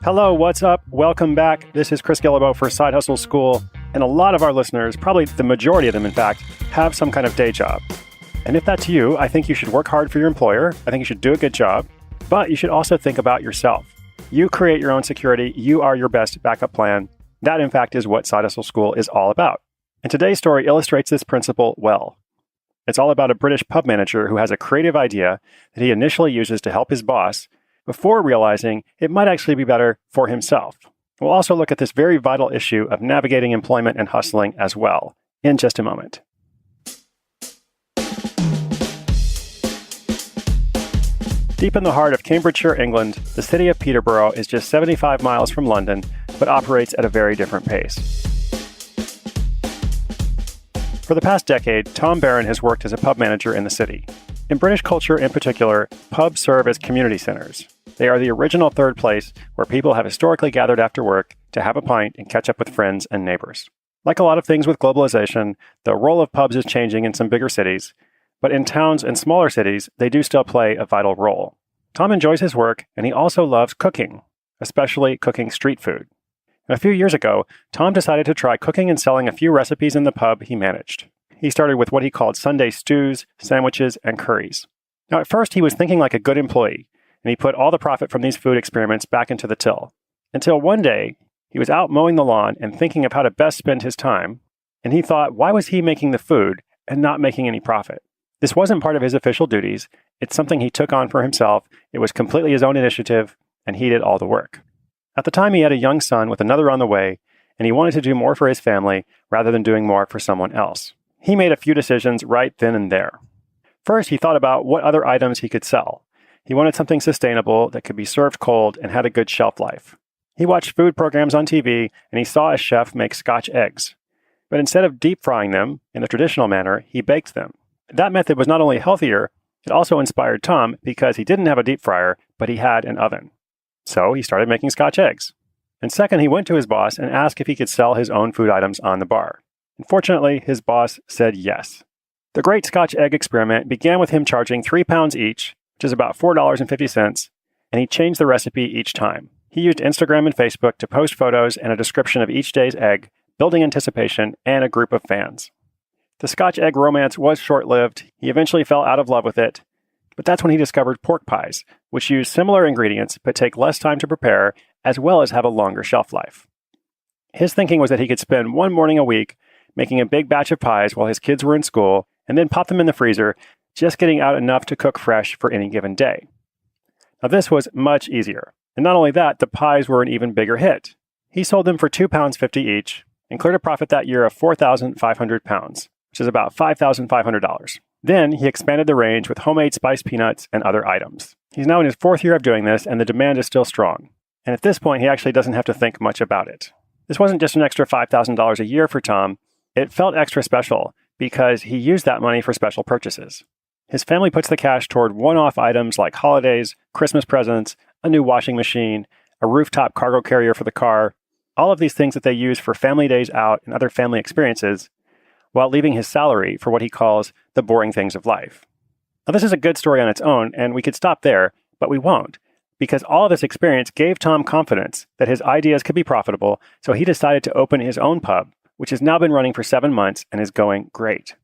Hello, what's up? Welcome back. This is Chris Gillibo for Side Hustle School, and a lot of our listeners, probably the majority of them in fact, have some kind of day job. And if that's you, I think you should work hard for your employer. I think you should do a good job, but you should also think about yourself. You create your own security. You are your best backup plan. That, in fact, is what Side Hustle School is all about. And today's story illustrates this principle well. It's all about a British pub manager who has a creative idea that he initially uses to help his boss before realizing it might actually be better for himself. We'll also look at this very vital issue of navigating employment and hustling as well in just a moment. Deep in the heart of Cambridgeshire, England, the city of Peterborough is just 75 miles from London, but operates at a very different pace. For the past decade, Tom Barron has worked as a pub manager in the city. In British culture in particular, pubs serve as community centers. They are the original third place where people have historically gathered after work to have a pint and catch up with friends and neighbors. Like a lot of things with globalization, the role of pubs is changing in some bigger cities, but in towns and smaller cities, they do still play a vital role. Tom enjoys his work, and he also loves cooking, especially cooking street food. And a few years ago, Tom decided to try cooking and selling a few recipes in the pub he managed. He started with what he called Sunday stews, sandwiches, and curries. Now, at first, he was thinking like a good employee, and he put all the profit from these food experiments back into the till. Until one day, he was out mowing the lawn and thinking of how to best spend his time, and he thought, why was he making the food and not making any profit? This wasn't part of his official duties. It's something he took on for himself. It was completely his own initiative, and he did all the work. At the time, he had a young son with another on the way, and he wanted to do more for his family rather than doing more for someone else. He made a few decisions right then and there. First, he thought about what other items he could sell. He wanted something sustainable that could be served cold and had a good shelf life. He watched food programs on TV, and he saw a chef make Scotch eggs. But instead of deep frying them in the traditional manner, he baked them. That method was not only healthier, it also inspired Tom because he didn't have a deep fryer, but he had an oven. So he started making Scotch eggs. And second, he went to his boss and asked if he could sell his own food items on the bar. Unfortunately, his boss said yes. The Great Scotch Egg Experiment began with him charging £3 each, which is about $4.50, and he changed the recipe each time. He used Instagram and Facebook to post photos and a description of each day's egg, building anticipation and a group of fans. The Scotch egg romance was short-lived. He eventually fell out of love with it, but that's when he discovered pork pies, which use similar ingredients but take less time to prepare, as well as have a longer shelf life. His thinking was that he could spend one morning a week making a big batch of pies while his kids were in school, and then pop them in the freezer, just getting out enough to cook fresh for any given day. Now this was much easier. And not only that, the pies were an even bigger hit. He sold them for £2.50 each and cleared a profit that year of £4,500, which is about $5,500. Then he expanded the range with homemade spiced peanuts and other items. He's now in his fourth year of doing this, and the demand is still strong. And at this point, he actually doesn't have to think much about it. This wasn't just an extra $5,000 a year for Tom. It felt extra special because he used that money for special purchases. His family puts the cash toward one-off items like holidays, Christmas presents, a new washing machine, a rooftop cargo carrier for the car, all of these things that they use for family days out and other family experiences, while leaving his salary for what he calls the boring things of life. Now, this is a good story on its own, and we could stop there, but we won't, because all of this experience gave Tom confidence that his ideas could be profitable, so he decided to open his own pub, which has now been running for 7 months and is going great.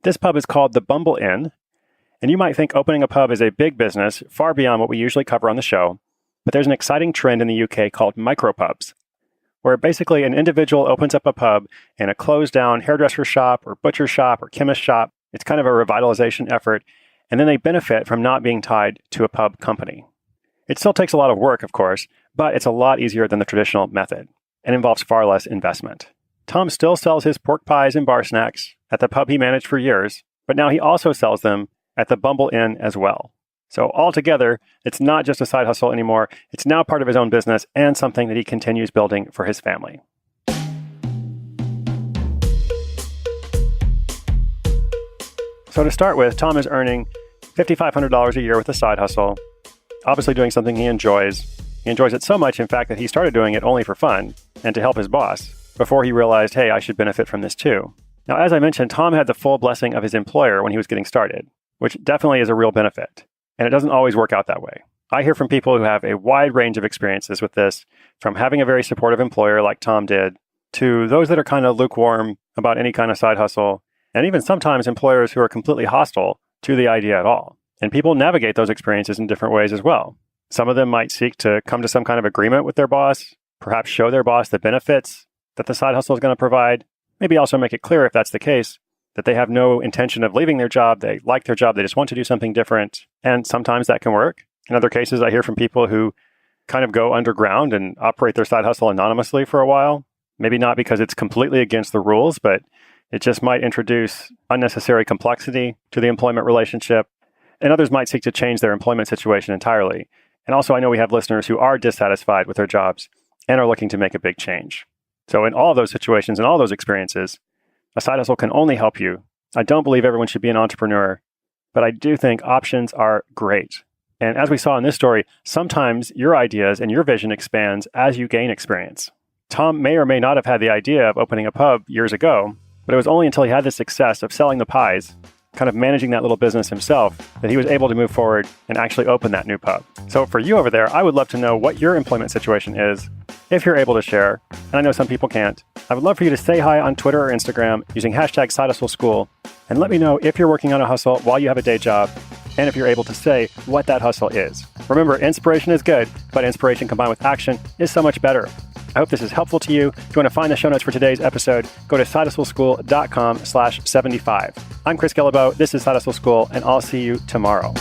This pub is called the Bumble Inn, and you might think opening a pub is a big business, far beyond what we usually cover on the show, but there's an exciting trend in the UK called micropubs, where basically an individual opens up a pub in a closed-down hairdresser shop or butcher shop or chemist shop. It's kind of a revitalization effort, and then they benefit from not being tied to a pub company. It still takes a lot of work, of course, but it's a lot easier than the traditional method and involves far less investment. Tom still sells his pork pies and bar snacks at the pub he managed for years, but now he also sells them at the Bumble Inn as well. So altogether, it's not just a side hustle anymore. It's now part of his own business and something that he continues building for his family. So to start with, Tom is earning $5,500 a year with a side hustle, obviously doing something he enjoys. He enjoys it so much, in fact, that he started doing it only for fun and to help his boss before he realized, hey, I should benefit from this too. Now, as I mentioned, Tom had the full blessing of his employer when he was getting started, which definitely is a real benefit. And it doesn't always work out that way. I hear from people who have a wide range of experiences with this, from having a very supportive employer like Tom did, to those that are kind of lukewarm about any kind of side hustle, and even sometimes employers who are completely hostile to the idea at all. And people navigate those experiences in different ways as well. Some of them might seek to come to some kind of agreement with their boss, perhaps show their boss the benefits that the side hustle is going to provide, maybe also make it clear, if that's the case, that they have no intention of leaving their job, they like their job, they just want to do something different, and sometimes that can work. In other cases, I hear from people who kind of go underground and operate their side hustle anonymously for a while, maybe not because it's completely against the rules, but it just might introduce unnecessary complexity to the employment relationship, and others might seek to change their employment situation entirely. And also, I know we have listeners who are dissatisfied with their jobs and are looking to make a big change. So in all of those situations and all those experiences, a side hustle can only help you. I don't believe everyone should be an entrepreneur, but I do think options are great. And as we saw in this story, sometimes your ideas and your vision expands as you gain experience. Tom may or may not have had the idea of opening a pub years ago, but it was only until he had the success of selling the pies, kind of managing that little business himself, that he was able to move forward and actually open that new pub. So for you over there, I would love to know what your employment situation is, if you're able to share, and I know some people can't. I would love for you to say hi on Twitter or Instagram using hashtag SideHustleSchool, and let me know if you're working on a hustle while you have a day job, and if you're able to say what that hustle is. Remember, inspiration is good, but inspiration combined with action is so much better. I hope this is helpful to you. If you want to find the show notes for today's episode, go to sidehustleschool.com/75. I'm Chris Guillebeau. This is Side Hustle School, and I'll see you tomorrow.